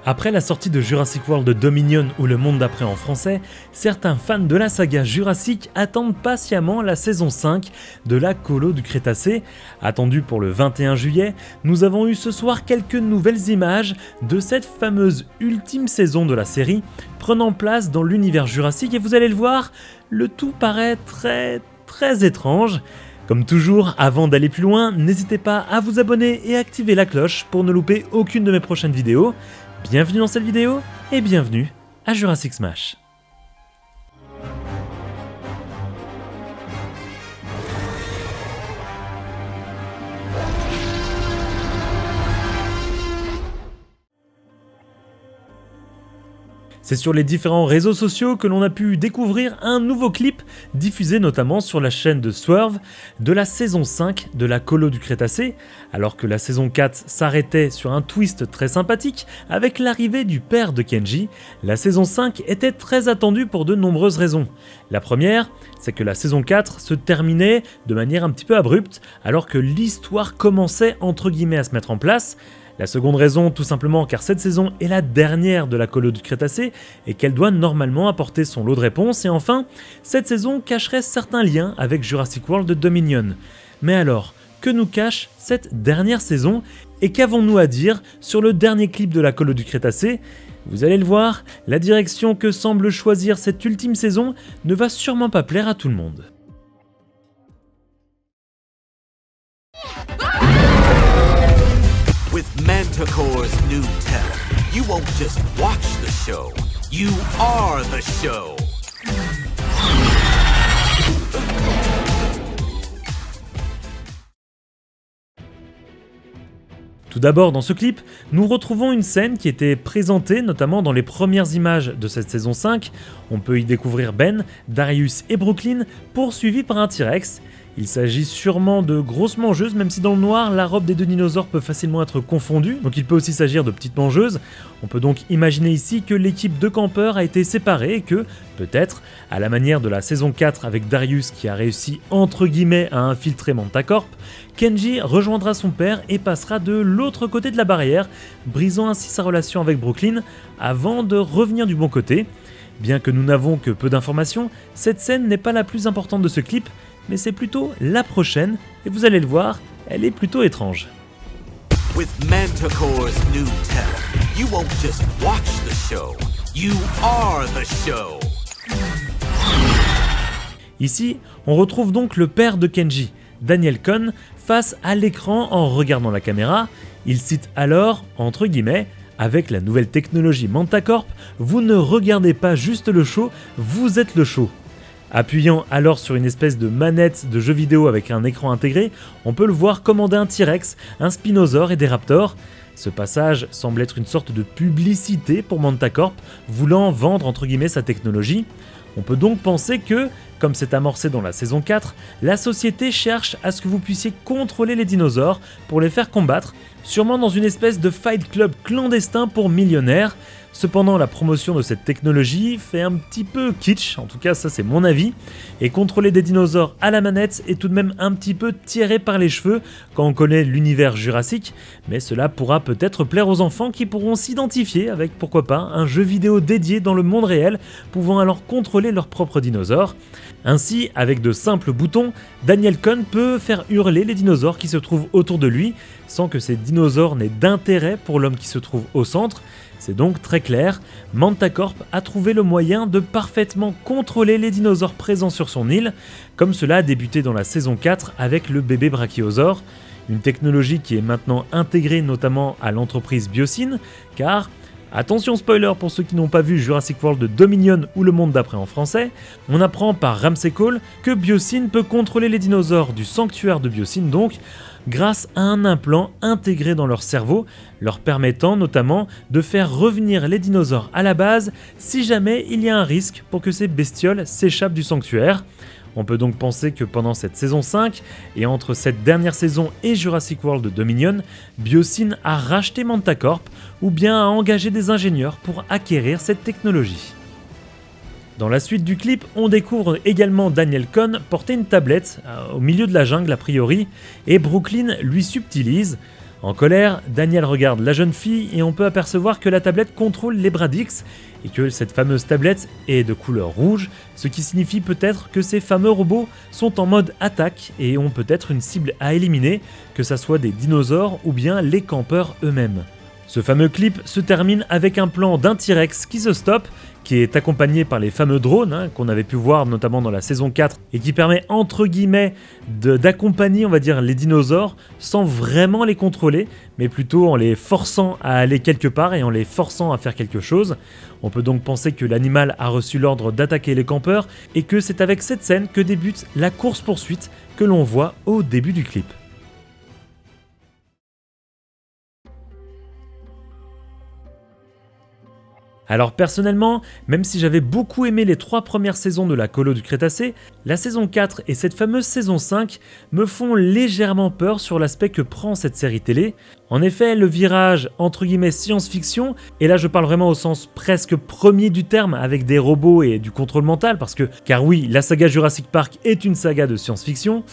Après la sortie de Jurassic World Dominion ou Le Monde d'après en français, certains fans de la saga Jurassic attendent patiemment la saison 5 de la Colo du Crétacé. Attendue pour le 21 juillet, nous avons eu ce soir quelques nouvelles images de cette fameuse ultime saison de la série prenant place dans l'univers Jurassic et vous allez le voir, le tout paraît très étrange. Comme toujours, avant d'aller plus loin, n'hésitez pas à vous abonner et activer la cloche pour ne louper aucune de mes prochaines vidéos. Bienvenue dans cette vidéo et bienvenue à Jurassic Smash. C'est sur les différents réseaux sociaux que l'on a pu découvrir un nouveau clip diffusé notamment sur la chaîne de Swerve de la saison 5 de la Colo du Crétacé, alors que la saison 4 s'arrêtait sur un twist très sympathique avec l'arrivée du père de Kenji. La saison 5 était très attendue pour de nombreuses raisons. La première, c'est que la saison 4 se terminait de manière un petit peu abrupte alors que l'histoire commençait entre guillemets à se mettre en place. La seconde raison, tout simplement car cette saison est la dernière de la Colo du Crétacé et qu'elle doit normalement apporter son lot de réponses. Et enfin, cette saison cacherait certains liens avec Jurassic World Dominion. Mais alors, que nous cache cette dernière saison et qu'avons-nous à dire sur le dernier clip de la Colo du Crétacé ? Vous allez le voir, la direction que semble choisir cette ultime saison ne va sûrement pas plaire à tout le monde. With Manticore's new tech, you won't just watch the show, you are the show! Tout d'abord, dans ce clip, nous retrouvons une scène qui était présentée notamment dans les premières images de cette saison 5. On peut y découvrir Ben, Darius et Brooklyn poursuivis par un T-Rex. Il s'agit sûrement de grosses mangeuses, même si dans le noir, la robe des deux dinosaures peut facilement être confondue, donc il peut aussi s'agir de petites mangeuses. On peut donc imaginer ici que l'équipe de campeurs a été séparée et que, peut-être, à la manière de la saison 4 avec Darius qui a réussi entre guillemets à infiltrer Mantacorp, Kenji rejoindra son père et passera de l'autre côté de la barrière, brisant ainsi sa relation avec Brooklyn avant de revenir du bon côté. Bien que nous n'avons que peu d'informations, cette scène n'est pas la plus importante de ce clip, mais c'est plutôt la prochaine, et vous allez le voir, elle est plutôt étrange. With Manticore's new tech, you won't just watch the show, you are the show! Ici, on retrouve donc le père de Kenji, Daniel Cohn, face à l'écran en regardant la caméra. Il cite alors, entre guillemets, « Avec la nouvelle technologie Mantacorp, vous ne regardez pas juste le show, vous êtes le show ». Appuyant alors sur une espèce de manette de jeu vidéo avec un écran intégré, on peut le voir commander un T-Rex, un Spinosaure et des Raptors. Ce passage semble être une sorte de publicité pour Mantacorp, voulant vendre entre guillemets sa technologie. On peut donc penser que, comme c'est amorcé dans la saison 4, la société cherche à ce que vous puissiez contrôler les dinosaures pour les faire combattre, sûrement dans une espèce de fight club clandestin pour millionnaires. Cependant, la promotion de cette technologie fait un petit peu kitsch, en tout cas ça c'est mon avis, et contrôler des dinosaures à la manette est tout de même un petit peu tiré par les cheveux quand on connaît l'univers Jurassic, mais cela pourra peut-être plaire aux enfants qui pourront s'identifier avec, pourquoi pas, un jeu vidéo dédié dans le monde réel, pouvant alors contrôler leurs propres dinosaures. Ainsi, avec de simples boutons, Daniel Cohn peut faire hurler les dinosaures qui se trouvent autour de lui, sans que ces dinosaures n'aient d'intérêt pour l'homme qui se trouve au centre. C'est donc très clair, Mantacorp a trouvé le moyen de parfaitement contrôler les dinosaures présents sur son île, comme cela a débuté dans la saison 4 avec le bébé brachiosaure, une technologie qui est maintenant intégrée notamment à l'entreprise Biosyn, car, attention spoiler pour ceux qui n'ont pas vu Jurassic World Dominion ou Le Monde d'après en français, on apprend par Ramsey Cole que Biosyn peut contrôler les dinosaures du sanctuaire de Biosyn donc, grâce à un implant intégré dans leur cerveau, leur permettant notamment de faire revenir les dinosaures à la base si jamais il y a un risque pour que ces bestioles s'échappent du sanctuaire. On peut donc penser que pendant cette saison 5, et entre cette dernière saison et Jurassic World Dominion, Biosyn a racheté Mantacorp ou bien a engagé des ingénieurs pour acquérir cette technologie. Dans la suite du clip, on découvre également Daniel Cohn porter une tablette au milieu de la jungle a priori, et Brooklyn lui subtilise. En colère, Daniel regarde la jeune fille et on peut apercevoir que la tablette contrôle les bras d'X et que cette fameuse tablette est de couleur rouge, ce qui signifie peut-être que ces fameux robots sont en mode attaque et ont peut-être une cible à éliminer, que ça soit des dinosaures ou bien les campeurs eux-mêmes. Ce fameux clip se termine avec un plan d'un T-Rex qui se stoppe, qui est accompagné par les fameux drones qu'on avait pu voir notamment dans la saison 4 et qui permet entre guillemets d'accompagner on va dire les dinosaures sans vraiment les contrôler mais plutôt en les forçant à aller quelque part et en les forçant à faire quelque chose. On peut donc penser que l'animal a reçu l'ordre d'attaquer les campeurs et que c'est avec cette scène que débute la course-poursuite que l'on voit au début du clip. Alors personnellement, même si j'avais beaucoup aimé les 3 premières saisons de la Colo du Crétacé, la saison 4 et cette fameuse saison 5 me font légèrement peur sur l'aspect que prend cette série télé. En effet, le virage entre guillemets science-fiction, et là je parle vraiment au sens presque premier du terme avec des robots et du contrôle mental, car oui, la saga Jurassic Park est une saga de science-fiction,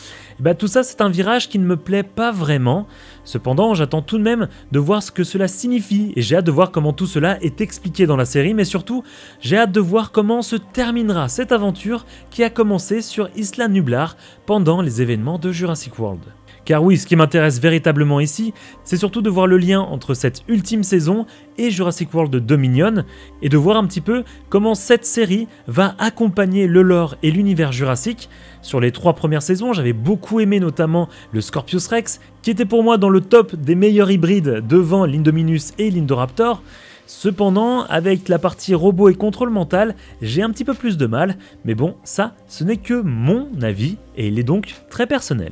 tout ça c'est un virage qui ne me plaît pas vraiment. Cependant, j'attends tout de même de voir ce que cela signifie et j'ai hâte de voir comment tout cela est expliqué dans la série, mais surtout, j'ai hâte de voir comment se terminera cette aventure qui a commencé sur Isla Nublar pendant les événements de Jurassic World. Car oui, ce qui m'intéresse véritablement ici, c'est surtout de voir le lien entre cette ultime saison et Jurassic World Dominion, et de voir un petit peu comment cette série va accompagner le lore et l'univers Jurassic. Sur les 3 premières saisons, j'avais beaucoup aimé notamment le Scorpius Rex, qui était pour moi dans le top des meilleurs hybrides devant l'Indominus et l'Indoraptor. Cependant, avec la partie robot et contrôle mental, j'ai un petit peu plus de mal, mais bon, ça, ce n'est que mon avis, et il est donc très personnel.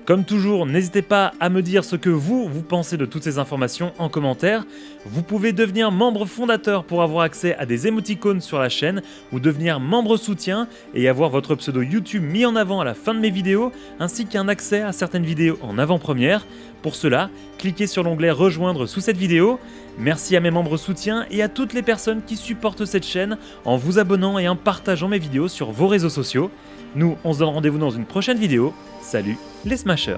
Comme toujours, n'hésitez pas à me dire ce que vous pensez de toutes ces informations en commentaire. Vous pouvez devenir membre fondateur pour avoir accès à des émoticônes sur la chaîne ou devenir membre soutien et avoir votre pseudo YouTube mis en avant à la fin de mes vidéos ainsi qu'un accès à certaines vidéos en avant-première. Pour cela, cliquez sur l'onglet rejoindre sous cette vidéo. Merci à mes membres soutiens et à toutes les personnes qui supportent cette chaîne en vous abonnant et en partageant mes vidéos sur vos réseaux sociaux. Nous, on se donne rendez-vous dans une prochaine vidéo. Salut les Smashers!